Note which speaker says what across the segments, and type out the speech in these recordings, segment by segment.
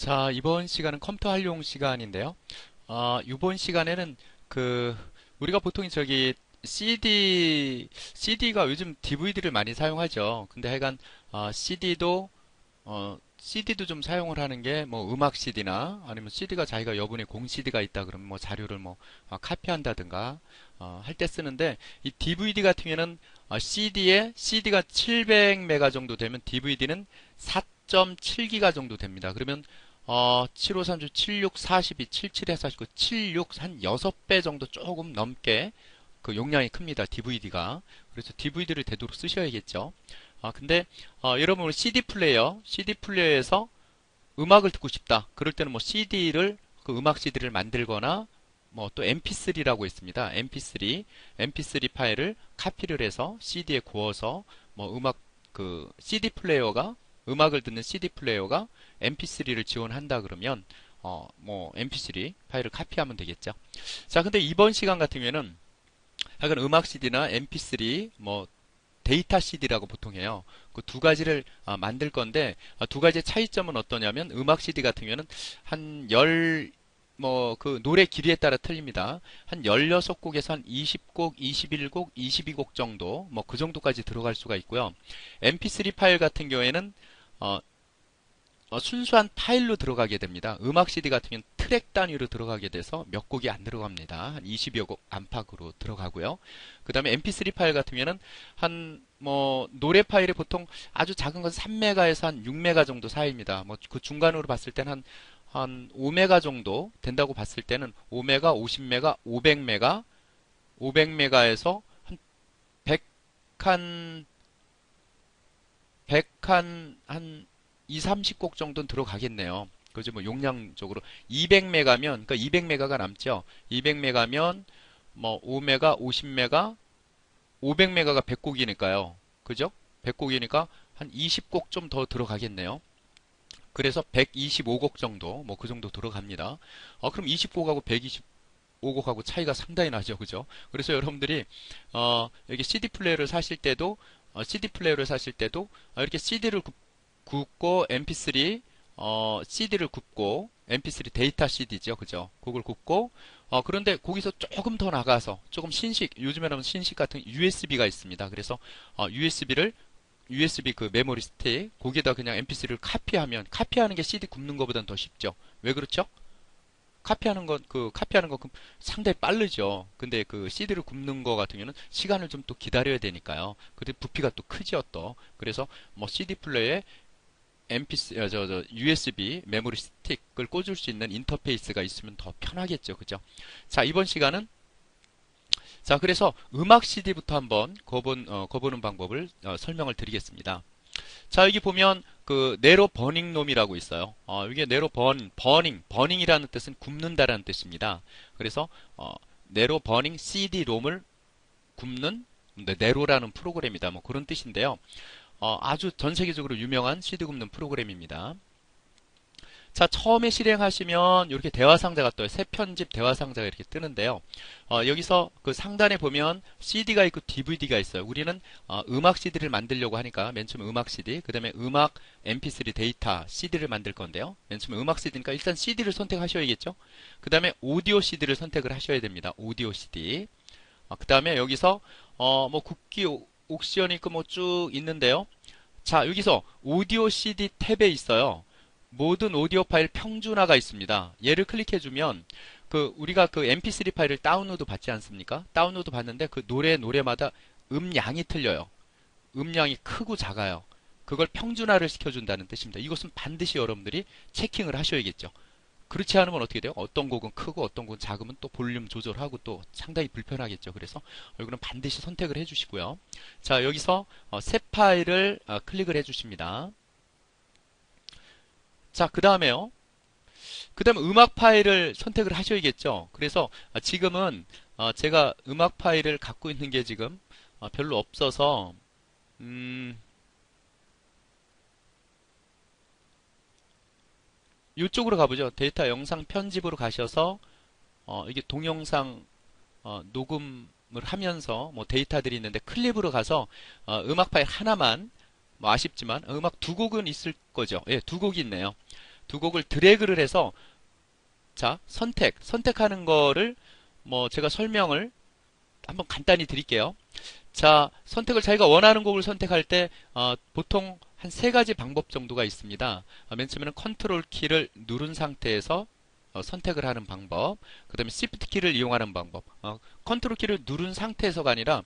Speaker 1: 자, 이번 시간은 컴퓨터 활용 시간인데요. 이번 시간에는 우리가 보통 CD가 요즘 DVD를 많이 사용하죠. 근데 하여간, CD도 좀 사용을 하는 게, 뭐, 음악 CD나, 아니면 CD가 자기가 여분의 공 CD가 있다 그러면 뭐 자료를 카피한다든가, 할 때 쓰는데, 이 DVD 같은 경우에는, CD가 700메가 정도 되면 DVD는 4.7기가 정도 됩니다. 그러면 7530, 76, 42, 77에 49, 76, 한 6배 정도 조금 넘게 그 용량이 큽니다. DVD가. 그래서 DVD를 되도록 쓰셔야겠죠. 근데, 여러분, 우리 CD 플레이어에서 음악을 듣고 싶다. 그럴 때는 뭐 그 음악 CD를 만들거나, 뭐 또 MP3라고 있습니다. MP3 파일을 카피를 해서 CD에 구워서, 뭐 CD 플레이어가, 음악을 듣는 CD 플레이어가 MP3를 지원한다 그러면, 뭐 MP3 파일을 카피하면 되겠죠. 자, 근데 이번 시간 같은 경우에는, 약간 음악 CD나 MP3, 뭐 데이터 CD라고 보통 해요. 그 두 가지를 만들 건데 두 가지의 차이점은 어떠냐면 음악 CD 같은 경우는 한 그 노래 길이에 따라 틀립니다. 한 16곡에서 한 20곡, 21곡, 22곡 정도 뭐 그 정도까지 들어갈 수가 있고요. MP3 파일 같은 경우에는 어, 순수한 파일로 들어가게 됩니다. 음악 CD 같은 경우는 트랙 단위로 들어가게 돼서 몇 곡이 안 들어갑니다. 한 20여 곡 안팎으로 들어가고요. 그 다음에 MP3 파일 같은 경우는 노래 파일이 보통 아주 작은 건 3메가에서 한 6메가 정도 사이입니다. 뭐 그 중간으로 봤을 때는 한 5메가 정도 된다고 봤을 때는 5메가, 50메가, 500메가, 500메가에서 한 100, 한 2, 30곡 정도는 들어가겠네요. 그죠? 뭐 용량적으로 200메가면 그러니까 200메가가 남죠. 200메가면 뭐 5메가, 50메가, 500메가가 100곡이니까요. 그죠? 100곡이니까 한 20곡 좀 더 들어가겠네요. 그래서 125곡 정도 뭐 그 정도 들어갑니다. 그럼 20곡하고 125곡하고 차이가 상당히 나죠. 그죠? 그래서 여러분들이 여기 CD 플레이어를 사실 때도 이렇게 CD를 굽고 MP3 CD를 굽고 MP3 데이터 CD죠, 그죠? 그걸 굽고 그런데 거기서 조금 더 나가서 조금 요즘에는 신식 같은 USB가 있습니다. 그래서 USB 그 메모리 스틱 거기에다 그냥 MP3를 카피하는 게 CD 굽는 것보다는 더 쉽죠. 왜 그렇죠? 카피하는 거 상당히 빠르죠. 근데 그 CD를 굽는 거 같은 경우는 시간을 좀 또 기다려야 되니까요. 근데 부피가 또 크죠, 또. 그래서 뭐 CD 플레이어에 USB 메모리 스틱을 꽂을 수 있는 인터페이스가 있으면 더 편하겠죠. 그죠? 자, 이번 시간은 그래서 음악 CD부터 한번 거보는 방법을 설명을 드리겠습니다. 자, 여기 보면 그 네로 버닝 놈이라고 있어요. 이게 버닝이라는 뜻은 굽는다라는 뜻입니다. 그래서 네로 버닝 CD-롬을 굽는 네로라는 프로그램이다. 뭐 그런 뜻인데요. 아주 전 세계적으로 유명한 CD 굽는 프로그램입니다. 자, 처음에 실행하시면 이렇게 대화 상자가 떠요. 새 편집 대화 상자가 이렇게 뜨는데요. 여기서 그 상단에 보면 CD가 있고 DVD가 있어요. 우리는 음악 CD를 만들려고 하니까 맨 처음에 음악 CD, 그 다음에 음악 MP3 데이터 CD를 만들 건데요. 맨 처음에 음악 CD니까 일단 CD를 선택하셔야겠죠. 그 다음에 오디오 CD를 선택을 하셔야 됩니다. 오디오 CD. 그 다음에 여기서 뭐 굽기 옥션이 있고 뭐 쭉 있는데요. 자, 여기서 오디오 CD 탭에 있어요. 모든 오디오 파일 평준화가 있습니다. 얘를 클릭해주면 우리가 그 MP3 파일을 다운로드 받지 않습니까? 다운로드 받는데 그 노래마다 음량이 틀려요. 음량이 크고 작아요. 그걸 평준화를 시켜준다는 뜻입니다. 이것은 반드시 여러분들이 체킹을 하셔야겠죠. 그렇지 않으면 어떻게 돼요? 어떤 곡은 크고 어떤 곡은 작으면 또 볼륨 조절하고 또 상당히 불편하겠죠. 그래서 이거는 반드시 선택을 해주시고요. 자, 여기서 새 파일을 클릭을 해주십니다. 자, 그 다음에요. 그 다음에 음악 파일을 선택을 하셔야겠죠. 그래서 지금은 제가 음악 파일을 갖고 있는 게 지금 별로 없어서 이쪽으로 가보죠. 데이터 영상 편집으로 가셔서 이게 동영상 녹음을 하면서 뭐 데이터들이 있는데 클립으로 가서 음악 파일 하나만 뭐 아쉽지만 음악 두 곡은 있을 거죠. 예, 두 곡이 있네요. 두 곡을 드래그를 해서 자, 선택하는 거를 뭐 제가 설명을 한번 간단히 드릴게요. 자, 선택을 자기가 원하는 곡을 선택할 때 보통 한 세 가지 방법 정도가 있습니다. 맨 처음에는 컨트롤 키를 누른 상태에서 선택을 하는 방법, 그 다음에 시프트 키를 이용하는 방법. 컨트롤 키를 누른 상태에서가 아니라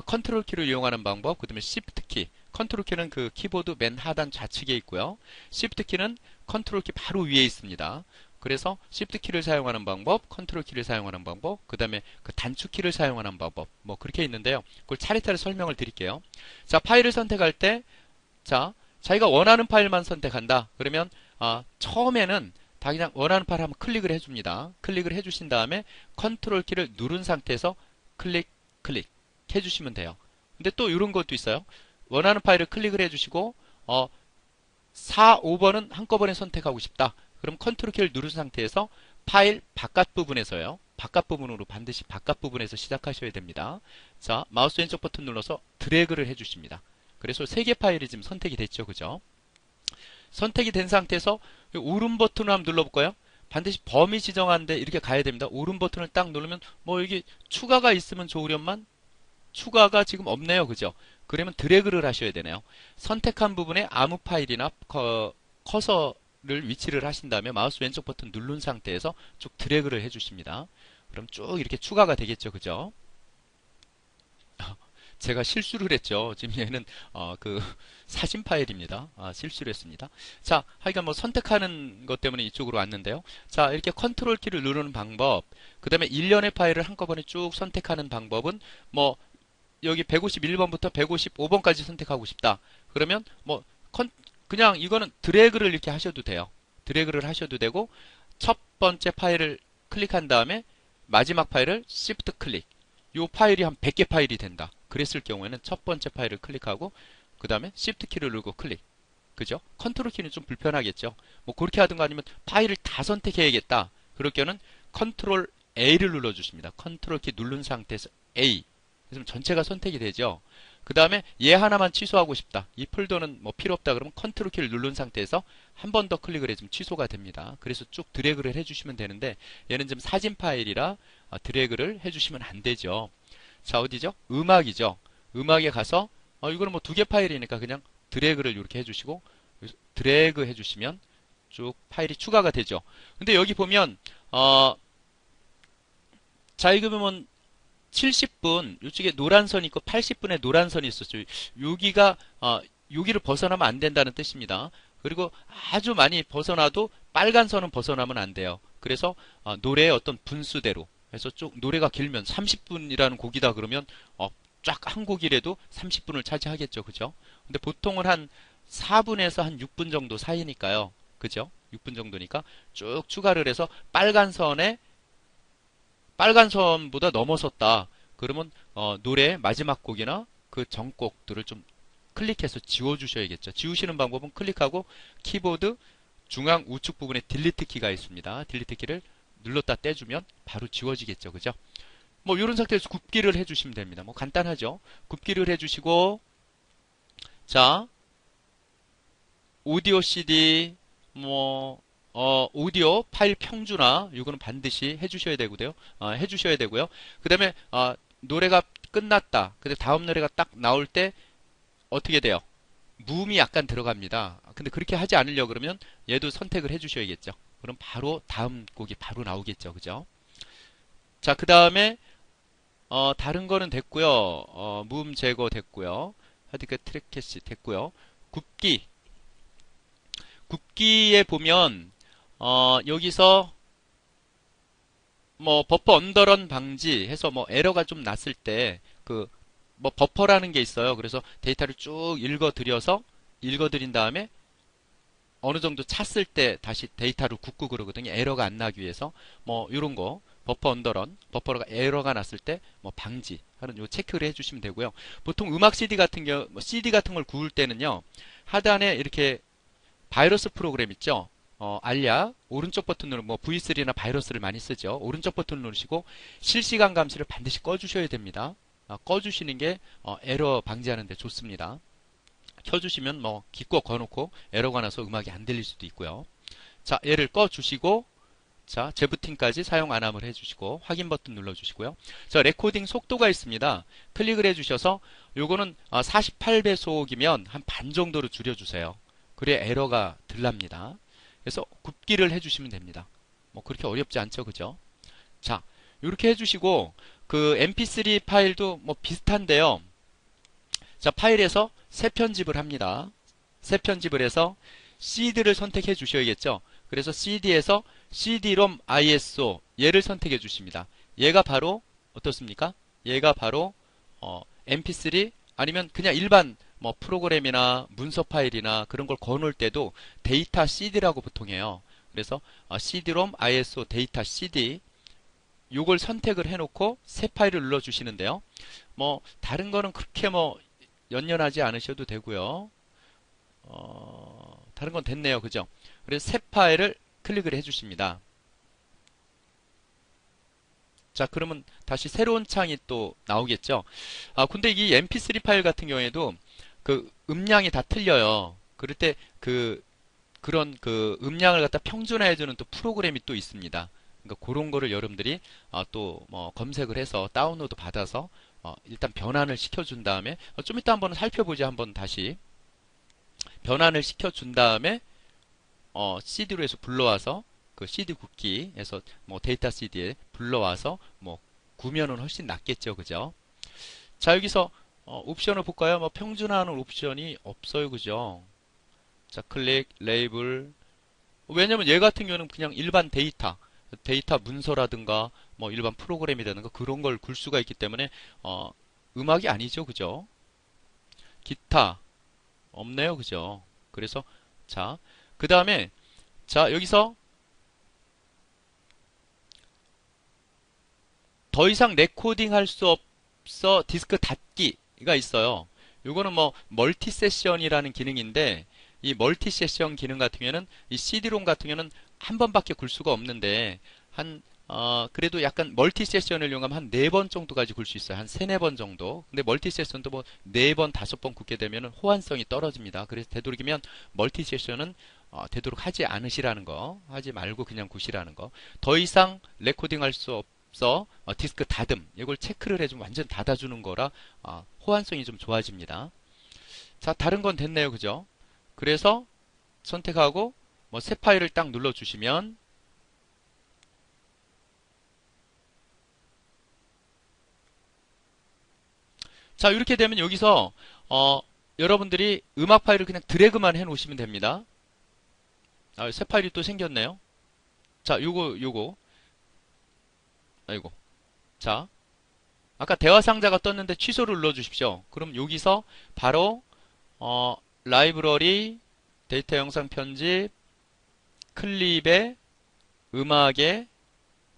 Speaker 1: 컨트롤 키를 이용하는 방법, 그 다음에 시프트 키. 컨트롤 키는 그 키보드 맨 하단 좌측에 있고요. 시프트 키는 컨트롤 키 바로 위에 있습니다. 그래서 시프트 키를 사용하는 방법, 컨트롤 키를 사용하는 방법, 그 다음에 그 단축 키를 사용하는 방법, 뭐 그렇게 있는데요. 그걸 차례차례 설명을 드릴게요. 자, 파일을 선택할 때, 자, 자기가 원하는 파일만 선택한다. 그러면 처음에는 다 그냥 원하는 파일 한번 클릭을 해줍니다. 클릭을 해주신 다음에 컨트롤 키를 누른 상태에서 클릭 해주시면 돼요. 근데 또 이런 것도 있어요. 원하는 파일을 클릭을 해주시고 4, 5번은 한꺼번에 선택하고 싶다. 그럼 컨트롤 키를 누른 상태에서 파일 바깥 부분에서요. 바깥 부분으로 반드시 바깥 부분에서 시작하셔야 됩니다. 자, 마우스 왼쪽 버튼 눌러서 드래그를 해주십니다. 그래서 3개 파일이 지금 선택이 됐죠. 그죠? 선택이 된 상태에서 오른 버튼을 한번 눌러볼까요? 반드시 범위 지정하는데 이렇게 가야 됩니다. 오른 버튼을 딱 누르면 뭐 여기 추가가 있으면 좋으련만 추가가 지금 없네요. 그죠? 그러면 드래그를 하셔야 되네요. 선택한 부분에 아무 파일이나 커서를 위치를 하신 다음에 마우스 왼쪽 버튼 누른 상태에서 쭉 드래그를 해주십니다. 그럼 쭉 이렇게 추가가 되겠죠. 그죠? 제가 실수를 했죠. 지금 얘는 그 사진 파일입니다. 실수를 했습니다. 자, 하여간 뭐 선택하는 것 때문에 이쪽으로 왔는데요. 자, 이렇게 컨트롤 키를 누르는 방법, 그 다음에 일련의 파일을 한꺼번에 쭉 선택하는 방법은 뭐 여기 151번부터 155번까지 선택하고 싶다. 그러면 뭐 그냥 이거는 드래그를 이렇게 하셔도 돼요. 드래그를 하셔도 되고 첫 번째 파일을 클릭한 다음에 마지막 파일을 Shift 클릭. 요 파일이 한 100개 파일이 된다. 그랬을 경우에는 첫 번째 파일을 클릭하고 그 다음에 Shift 키를 누르고 클릭. 그죠? 컨트롤 키는 좀 불편하겠죠. 뭐 그렇게 하든가 아니면 파일을 다 선택해야겠다. 그럴 경우는 컨트롤 A를 눌러주십니다. 컨트롤 키 누른 상태에서 A. 그래서 전체가 선택이 되죠. 그 다음에 얘 하나만 취소하고 싶다. 이 폴더는 뭐 필요 없다. 그러면 컨트롤 키를 누른 상태에서 한 번 더 클릭을 해주면 취소가 됩니다. 그래서 쭉 드래그를 해주시면 되는데 얘는 지금 사진 파일이라 드래그를 해주시면 안 되죠. 자, 어디죠? 음악이죠. 음악에 가서 이거는 뭐 2개 파일이니까 그냥 드래그를 이렇게 해주시고 드래그 해주시면 쭉 파일이 추가가 되죠. 근데 여기 보면 자, 이거 보면 70분 이쪽에 노란 선이 있고 80분에 노란 선이 있었죠. 여기가 여기를 벗어나면 안 된다는 뜻입니다. 그리고 아주 많이 벗어나도 빨간 선은 벗어나면 안 돼요. 그래서 노래의 어떤 분수대로 해서 쭉 노래가 길면 30분이라는 곡이다 그러면 쫙 한 곡이라도 30분을 차지하겠죠. 그죠? 근데 보통은 한 4분에서 한 6분 정도 사이니까요. 그죠? 6분 정도니까 쭉 추가를 해서 빨간 선보다 넘어섰다. 그러면 노래 마지막 곡이나 그 전곡들을 좀 클릭해서 지워주셔야겠죠. 지우시는 방법은 클릭하고 키보드 중앙 우측 부분에 딜리트 키가 있습니다. 딜리트 키를 눌렀다 떼주면 바로 지워지겠죠. 그죠? 뭐 이런 상태에서 굽기를 해주시면 됩니다. 뭐 간단하죠. 굽기를 해주시고 자 오디오 CD 뭐 오디오 파일 평준화 이거는 반드시 해주셔야 되고요. 해주셔야 되고요. 그 다음에 노래가 끝났다. 근데 다음 노래가 딱 나올 때 어떻게 돼요? 무음이 약간 들어갑니다. 근데 그렇게 하지 않으려 그러면 얘도 선택을 해주셔야겠죠. 그럼 바로 다음 곡이 바로 나오겠죠. 그죠? 자, 그 다음에 다른 거는 됐고요. 무음 제거 됐고요. 하드디스크 트랙 캐시 됐고요. 굽기에 보면 여기서 뭐 버퍼 언더런 방지 해서 뭐 에러가 좀 났을 때 뭐 버퍼라는 게 있어요. 그래서 데이터를 쭉 읽어드린 다음에 어느 정도 찼을 때 다시 데이터를 굽고 그러거든요. 에러가 안 나기 위해서 뭐 이런 거 버퍼 언더런 버퍼가 에러가 났을 때 뭐 방지하는 요 체크를 해주시면 되고요. 보통 음악 CD 같은 CD 같은 걸 구울 때는요 하단에 이렇게 바이러스 프로그램 있죠. 알약 오른쪽 버튼 누르면 뭐 V3나 바이러스를 많이 쓰죠. 오른쪽 버튼 누르시고 실시간 감시를 반드시 꺼주셔야 됩니다. 꺼주시는 게 에러 방지하는 데 좋습니다. 켜주시면 뭐 기껏 거놓고 에러가 나서 음악이 안 들릴 수도 있고요. 자, 얘를 꺼 주시고, 자, 재부팅까지 사용 안함을 해주시고, 확인 버튼 눌러주시고요. 자, 레코딩 속도가 있습니다. 클릭을 해주셔서, 요거는 48배속이면 한 반 정도로 줄여주세요. 그래야 에러가 덜 납니다. 그래서 굽기를 해주시면 됩니다. 뭐 그렇게 어렵지 않죠, 그죠? 자, 이렇게 해주시고, 그 mp3 파일도 뭐 비슷한데요. 자, 파일에서 새 편집을 합니다. 새 편집을 해서 CD를 선택해 주셔야겠죠. 그래서 CD에서 CD-ROM ISO 얘를 선택해 주십니다. 얘가 바로 어떻습니까? 얘가 바로 mp3 아니면 그냥 일반 뭐 프로그램이나 문서 파일이나 그런 걸 거놓을 때도 데이터 CD라고 보통 해요. 그래서 CD-ROM ISO 데이터 CD 요걸 선택을 해놓고 새 파일을 눌러 주시는데요. 뭐 다른 거는 그렇게 뭐 연연하지 않으셔도 되고요. 다른 건 됐네요. 그죠? 그래서 새 파일을 클릭을 해주십니다. 자, 그러면 다시 새로운 창이 또 나오겠죠? 근데 이 mp3 파일 같은 경우에도 그 음량이 다 틀려요. 그럴 때 그런 그 음량을 갖다 평준화해주는 또 프로그램이 또 있습니다. 그러니까 그런 거를 여러분들이 또 뭐 검색을 해서 다운로드 받아서 일단 변환을 시켜준 다음에 좀 이따 한번 살펴보지 한번 다시 변환을 시켜준 다음에 CD로 해서 불러와서 그 CD 굽기에서 뭐 데이터 CD에 불러와서 뭐 구면은 훨씬 낫겠죠, 그죠? 자, 여기서 옵션을 볼까요? 뭐 평준화하는 옵션이 없어요, 그죠? 자, 클릭, 레이블. 왜냐면 얘 같은 경우는 그냥 일반 데이터 문서라든가 뭐 일반 프로그램이라든가 그런 걸 굴 수가 있기 때문에 음악이 아니죠, 그죠? 기타 없네요, 그죠? 그래서 자, 그 다음에 자, 여기서 더 이상 레코딩 할 수 없어 디스크 닫기가 있어요. 요거는 뭐 멀티 세션이라는 기능인데 이 멀티 세션 기능 같은 경우에는 이 CD-ROM 같은 경우에는 한 번밖에 굴 수가 없는데 그래도 약간 멀티 세션을 이용하면 한 4번 정도까지 굴 수 있어요. 한 3, 4번 정도. 근데 멀티 세션도 뭐 4번, 5번 굽게 되면 호환성이 떨어집니다. 그래서 되도록이면 멀티 세션은 되도록 하지 않으시라는 거. 하지 말고 그냥 구시라는 거. 더 이상 레코딩 할 수 없어 디스크 닫음. 이걸 체크를 해주면 완전 닫아주는 거라 호환성이 좀 좋아집니다. 자, 다른 건 됐네요. 그죠? 그래서 선택하고 뭐 새 파일을 딱 눌러주시면 자, 이렇게 되면 여기서 여러분들이 음악 파일을 그냥 드래그만 해 놓으시면 됩니다. 새 파일이 또 생겼네요. 자, 요거 아이고. 자, 아까 대화 상자가 떴는데 취소를 눌러 주십시오. 그럼 여기서 바로 라이브러리 데이터 영상 편집 클립에 음악에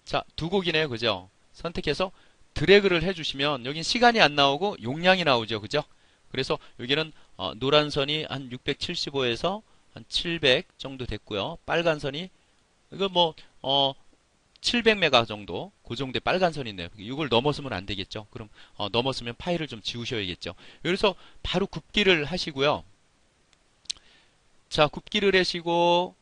Speaker 1: 자, 두 곡이네요. 그죠? 선택해서 드래그를 해주시면 여긴 시간이 안 나오고 용량이 나오죠. 그죠? 그래서 여기는 노란 선이 한 675에서 한 700 정도 됐고요. 빨간 선이 이거 뭐 700메가 정도 그 정도의 빨간 선이 있네요. 이걸 넘어서면 안 되겠죠. 그럼 넘어서면 파일을 좀 지우셔야겠죠. 그래서 바로 굽기를 하시고요. 자, 굽기를 하시고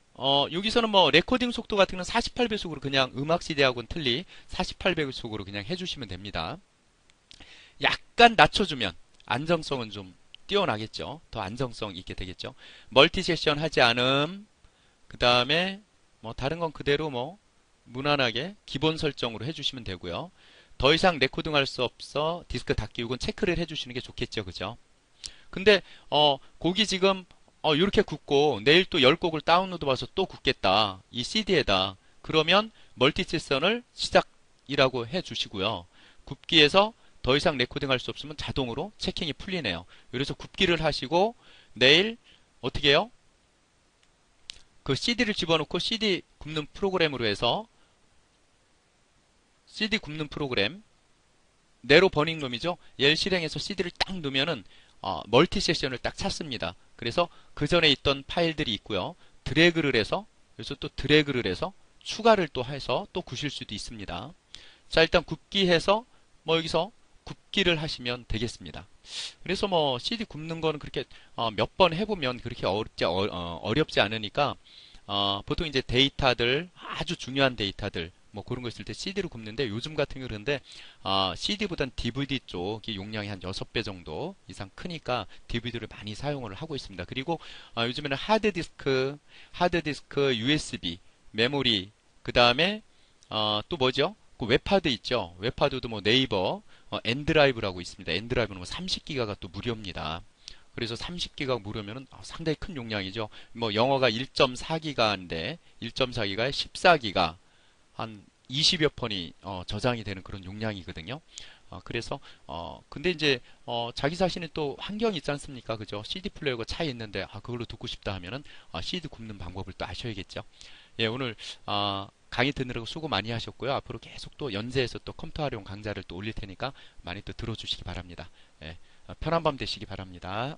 Speaker 1: 여기서는 뭐 레코딩 속도 같은 건 48배속으로 그냥 음악 CD하고는 틀리 48배속으로 그냥 해주시면 됩니다. 약간 낮춰주면 안정성은 좀 뛰어나겠죠. 더 안정성 있게 되겠죠. 멀티 세션 하지 않음. 그 다음에 뭐 다른 건 그대로 뭐 무난하게 기본 설정으로 해주시면 되고요. 더 이상 레코딩 할 수 없어 디스크 닫기 이건 체크를 해주시는 게 좋겠죠. 그죠? 근데 곡이 지금 이렇게 굽고 내일 또 10곡을 다운로드 받아서 또 굽겠다. 이 CD에다. 그러면 멀티 세션을 시작이라고 해주시고요. 굽기에서 더 이상 레코딩 할 수 없으면 자동으로 체킹이 풀리네요. 그래서 굽기를 하시고 내일 어떻게 해요? 그 CD를 집어넣고 CD 굽는 프로그램으로 해서 CD 굽는 프로그램 네로 버닝룸이죠. 얘를 실행해서 CD를 딱 넣으면은 멀티 세션을 딱 찾습니다. 그래서 그 전에 있던 파일들이 있고요. 드래그를 해서 그래서 또 드래그를 해서 추가를 또 해서 또 구실 수도 있습니다. 자, 일단 굽기해서 뭐 여기서 굽기를 하시면 되겠습니다. 그래서 뭐 CD 굽는 거는 그렇게 몇 번 해보면 그렇게 어렵지 않으니까 보통 이제 데이터들, 아주 중요한 데이터들, 뭐 그런 거 있을 때 CD로 굽는데 요즘 같은 경우는 CD보단 DVD 쪽이 용량이 한 6배 정도 이상 크니까 DVD를 많이 사용을 하고 있습니다. 그리고 요즘에는 하드디스크, USB, 메모리, 그 다음에 또 뭐죠? 그 웹하드 있죠? 웹하드도 뭐 네이버 엔드라이브라고 있습니다. 엔드라이브는 뭐 30기가가 또 무료입니다. 그래서 30기가 무료면은 상당히 큰 용량이죠. 뭐 영어가 1.4기가인데 1.4기가에 14기가 한 20여 폰이 저장이 되는 그런 용량이거든요. 그래서 근데 이제 자기 자신이 또 환경이 있지 않습니까? 그죠? CD 플레이어가 차에 있는데 그걸로 듣고 싶다 하면은 CD 굽는 방법을 또 아셔야겠죠. 예, 오늘 강의 듣느라고 수고 많이 하셨고요. 앞으로 계속 또 연세에서 또 컴퓨터 활용 강좌를 또 올릴 테니까 많이 또 들어주시기 바랍니다. 예, 편한 밤 되시기 바랍니다.